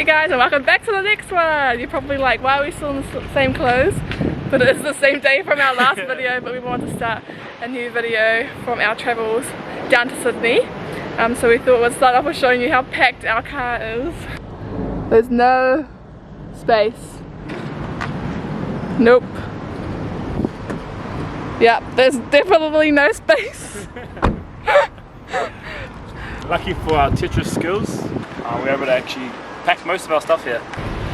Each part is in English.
Hey guys, and welcome back to the next one. You're probably like, why are we still in the same clothes? But it is the same day from our last video, but we wanted to start a new video from our travels down to Sydney. So we thought we'd start off with showing you how packed our car is. There's no space. Nope. Yeah, there's definitely no space. Lucky for our Tetris skills, we're able to actually pack most of our stuff here.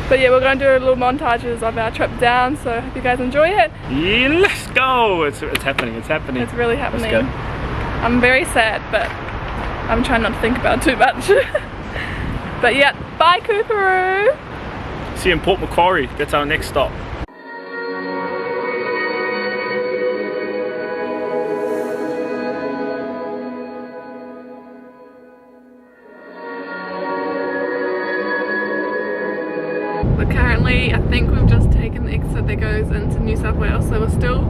But yeah, we're going to do little montages of our trip down, so I hope you guys enjoy it. Yeah, let's go! It's happening, it's happening. It's really happening. Let's go. I'm very sad, but I'm trying not to think about it too much. But yeah, bye Kookaroo! See you in Port Macquarie, that's our next stop. But currently, I think we've just taken the exit that goes into New South Wales, so we're still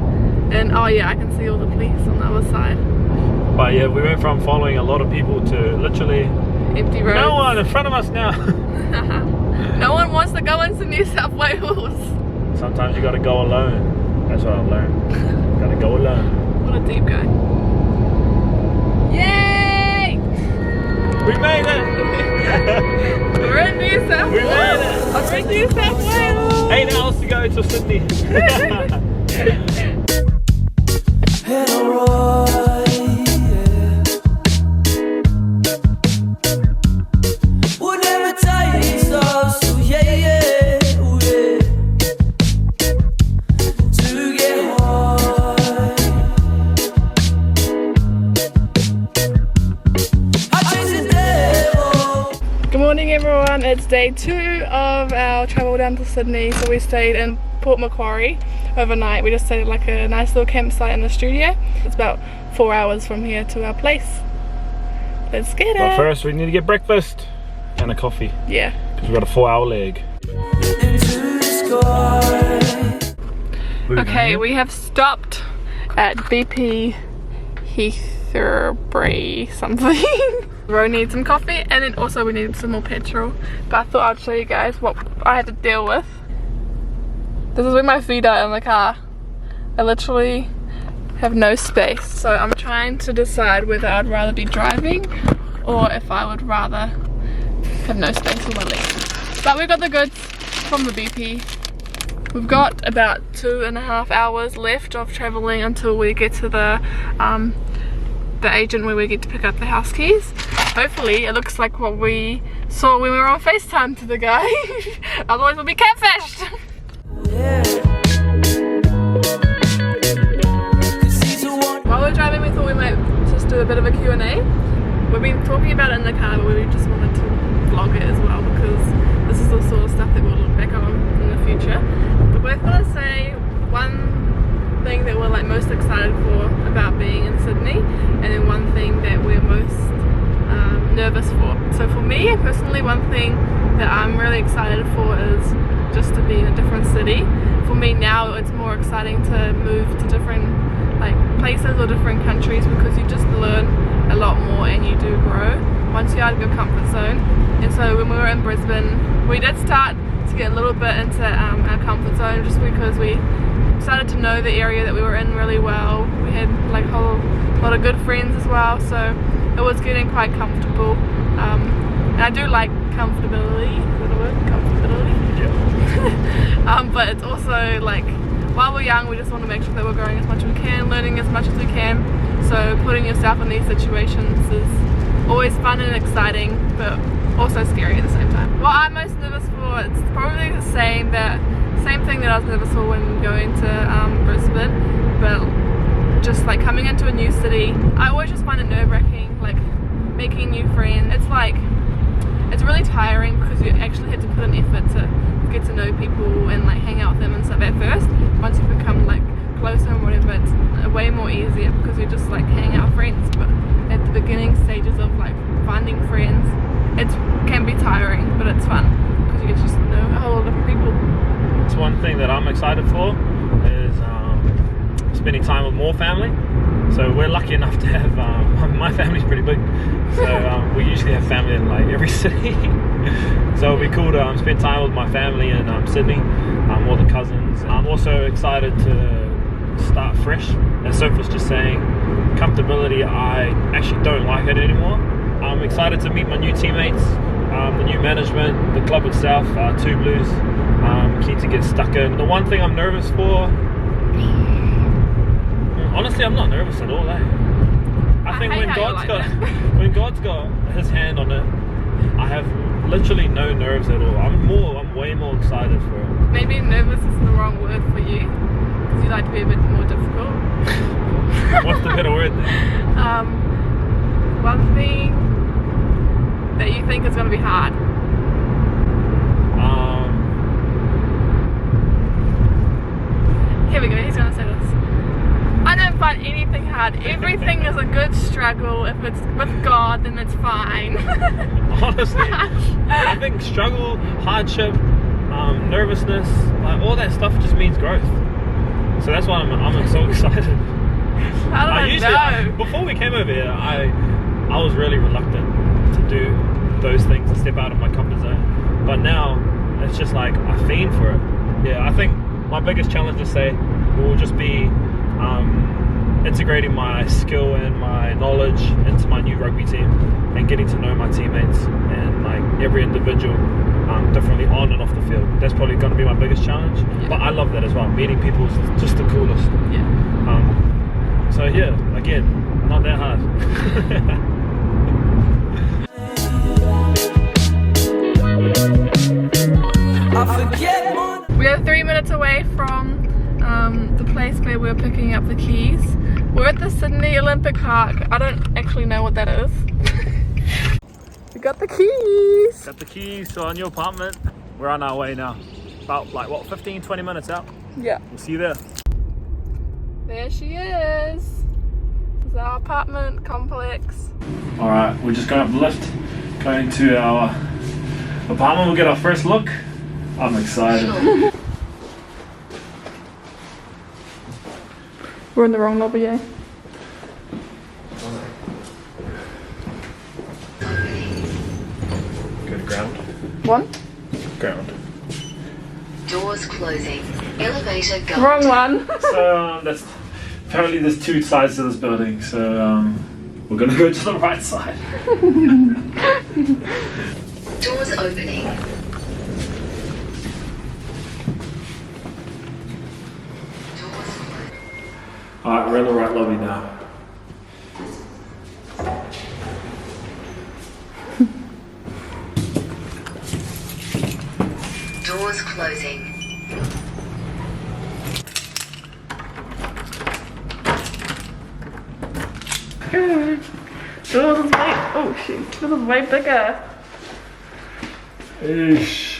in, oh yeah, I can see all the police on the other side. But yeah, we went from following a lot of people to literally empty roads. No one in front of us now. No one wants to go into New South Wales. Sometimes you gotta go alone. That's what I've learned. Gotta go alone. What a deep guy. Yay! We made it! We're in New South Wales! We made it! We're in New South Wales! 8 hours to go to Sydney. Good morning everyone, it's day 2 of our travel down to Sydney. So we stayed in Port Macquarie overnight. We just stayed at like a nice little campsite in the studio. It's about 4 hours from here to our place. Let's get it! But first we need to get breakfast and a coffee. Yeah. Because we've got a 4-hour leg. Okay, we have stopped at BP Heatherbrae something. We need some coffee and then also we need some more petrol. But I thought I'd show you guys what I had to deal with. This is where my feet are in the car. I literally have no space. So I'm trying to decide whether I'd rather be driving or if I would rather have no space for my legs. But we got the goods from the BP. We've got about 2.5 hours left of traveling until we get to the agent where we get to pick up the house keys. Hopefully it looks like what we saw when we were on FaceTime to the guy. Otherwise we'll be catfished. While we're driving we thought we might just do a bit of a Q&A. We've been talking about it in the car, but we just wanted to vlog it as well because this is the sort of stuff that we'll look back on in the future. But we're gonna say one thing that we're like most excited for about being in Sydney, and then one thing that we're most nervous for. So for me personally, one thing that I'm really excited for is just to be in a different city. For me now it's more exciting to move to different like places or different countries because you just learn a lot more and you do grow once you're out of your comfort zone. And so when we were in Brisbane we did start to get a little bit into our comfort zone just because we started to know the area that we were in really well. We had like a whole lot of good friends as well, so it was getting quite comfortable. And I do like comfortability. Is that a word? Comfortability? Yeah. But it's also like while we're young we just want to make sure that we're growing as much as we can, learning as much as we can. So putting yourself in these situations is always fun and exciting, but also scary at the same time. What I'm most nervous for, it's probably the same thing that I was nervous for when going to Brisbane, but just like coming into a new city, I always just find it nerve-wracking, like making new friends. It's like, it's really tiring because you actually had to put an effort to get to know people and like hang out with them and stuff at first. Once you become like closer and whatever, it's way more easier because you're just like hanging out with friends. But at the beginning stages of like finding friends, it can be tiring, but it's fun because you get to just know a whole lot of different people. It's one thing that I'm excited for is spending time with more family. So we're lucky enough to have, my family's pretty big, so we usually have family in like every city. So it'll be cool to spend time with my family in Sydney, all the cousins. I'm also excited to start fresh. As Soph was just saying, comfortability, I actually don't like it anymore. I'm excited to meet my new teammates, the new management, the club itself, Two Blues. Keen to get stuck in. The one thing I'm nervous for, honestly, I'm not nervous at all. I think when God's got His hand on it, I have literally no nerves at all. I'm way more excited for it. Maybe nervous is the wrong word for you, because you like to be a bit more difficult. What's the better word then? One thing that you think is going to be hard. Here we go, he's going to say this. I don't find anything hard. Everything is a good struggle. If it's with God, then it's fine. Honestly, I think struggle, hardship, nervousness, like all that stuff just means growth. So that's why I'm so excited. How did I know? Before we came over here, I was really reluctant to do those things and step out of my comfort zone. But now it's just like I fiend for it. Yeah, I think my biggest challenge to say will just be integrating my skill and my knowledge into my new rugby team and getting to know my teammates and like every individual differently on and off the field. That's probably going to be my biggest challenge. Yeah. But I love that as well. Meeting people is just the coolest. Yeah. So yeah, again, not that hard. We are 3 minutes away from the place where we're picking up the keys. We're at the Sydney Olympic Park. I don't actually know what that is. We got the keys. Got the keys to our new apartment. We're on our way now. About like what, 15-20 minutes out? Yeah. We'll see you there. There she is. This is our apartment complex. Alright, we're just going up the lift, going to our apartment. We'll get our first look. I'm excited. We're in the wrong lobby, eh? Go to ground. One? Ground. Doors closing. Elevator going. Wrong one. So apparently there's two sides to this building, so we're gonna go to the right side. Doors opening. Alright, we're in the right lobby now. Doors closing. This is way bigger. Eesh.